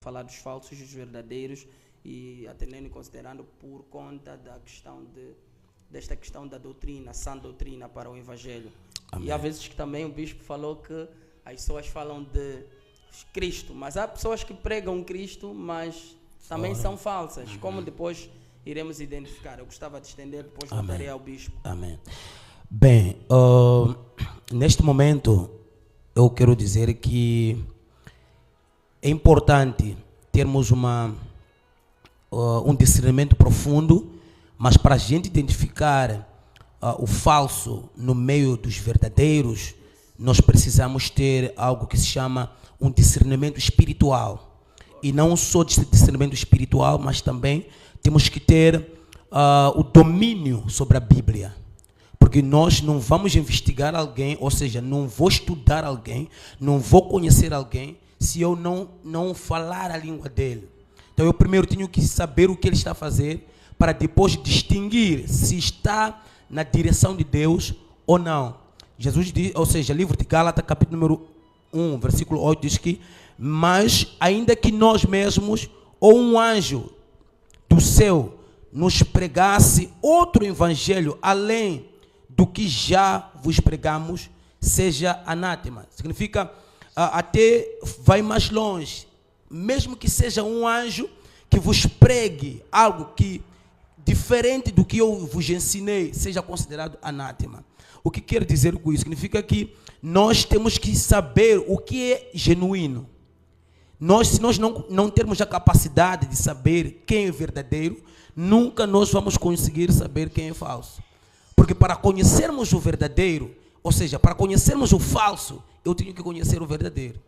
falar dos falsos e dos verdadeiros, e atendendo e considerando por conta desta questão da doutrina, sã doutrina para o Evangelho. Amém. E há vezes que também o bispo falou que as pessoas falam de Cristo, mas há pessoas que pregam Cristo, mas também são falsas, como depois iremos identificar. Eu gostava de estender, depois voltarei ao bispo. Amém. Bem, neste momento eu quero dizer que é importante termos um discernimento profundo, mas para a gente identificar o falso no meio dos verdadeiros, nós precisamos ter algo que se chama um discernimento espiritual. E não só discernimento espiritual, mas também temos que ter o domínio sobre a Bíblia. Porque nós não vamos investigar alguém, ou seja, não vou estudar alguém, não vou conhecer alguém, se eu não falar a língua dele. Então eu primeiro tenho que saber o que ele está a fazer, para depois distinguir se está na direção de Deus ou não. Jesus diz, ou seja, livro de Gálatas, capítulo número 1, versículo 8, diz que: mas ainda que nós mesmos ou um anjo do céu nos pregasse outro evangelho além do que já vos pregamos, seja anátema. Significa, até vai mais longe, mesmo que seja um anjo que vos pregue algo que diferente do que eu vos ensinei, seja considerado anátema. O que quer dizer com isso? Significa que nós temos que saber o que é genuíno. Se nós não termos a capacidade de saber quem é verdadeiro, nunca nós vamos conseguir saber quem é falso. Porque para conhecermos o verdadeiro, ou seja, para conhecermos o falso, eu tenho que conhecer o verdadeiro.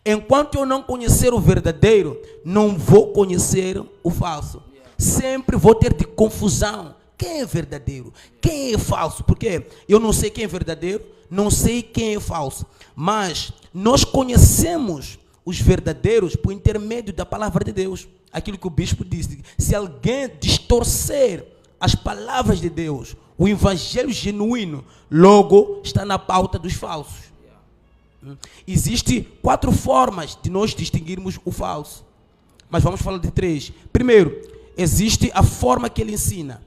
Enquanto eu não conhecer o verdadeiro, não vou conhecer o falso. Sempre vou ter de confusão. Quem é verdadeiro? Quem é falso? Porque eu não sei quem é verdadeiro, não sei quem é falso. Mas nós conhecemos os verdadeiros por intermédio da palavra de Deus. Aquilo que o bispo disse. Se alguém distorcer as palavras de Deus, o evangelho genuíno, logo está na pauta dos falsos. Existem 4 formas de nós distinguirmos o falso. Mas vamos falar de 3. Primeiro, existe a forma que ele ensina.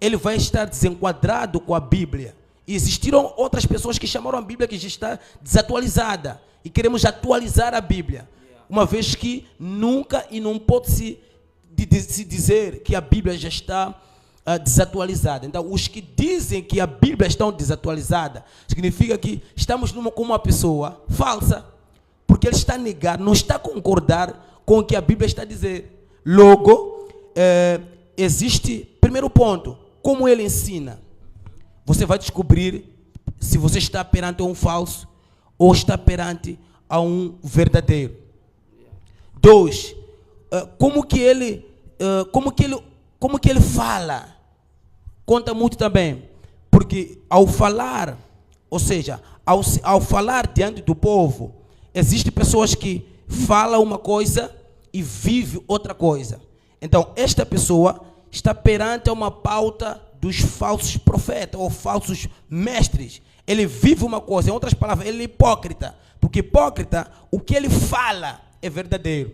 Ele vai estar desenquadrado com a Bíblia. E existiram outras pessoas que chamaram a Bíblia que já está desatualizada. E queremos atualizar a Bíblia. Uma vez que nunca e não pode se dizer que a Bíblia já está desatualizada. Então, os que dizem que a Bíblia está desatualizada, significa que estamos com uma pessoa falsa, porque ele está a negar, não está a concordar com o que a Bíblia está a dizer. Logo, existe, primeiro ponto, como ele ensina. Você vai descobrir se você está perante um falso ou está perante a um verdadeiro. 2, como que ele fala, conta muito também, porque ao falar, ou seja, ao falar diante do povo, existem pessoas que falam uma coisa e vivem outra coisa. Então, esta pessoa está perante uma pauta dos falsos profetas ou falsos mestres. Ele vive uma coisa, em outras palavras, ele é hipócrita. Porque hipócrita, o que ele fala é verdadeiro.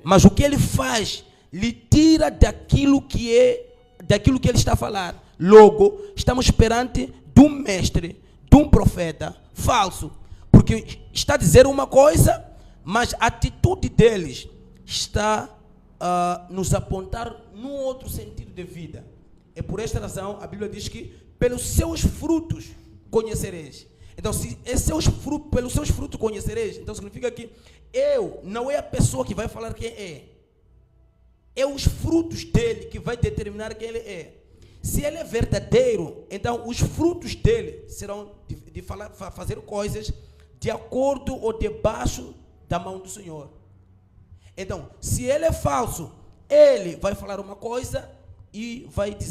Mas o que ele faz, lhe tira daquilo que ele está a falar. Logo, estamos perante de um mestre, de um profeta falso. Porque está a dizer uma coisa, mas a atitude deles está a nos apontar num outro sentido de vida. É por esta razão, a Bíblia diz que pelos seus frutos conhecereis. Então, se pelos seus frutos conhecereis, então significa que não é a pessoa que vai falar quem é. É os frutos dele que vai determinar quem ele é. Se ele é verdadeiro, então os frutos dele serão de fazer coisas de acordo ou debaixo da mão do Senhor. Então, se ele é falso, ele vai falar uma coisa e vai dizer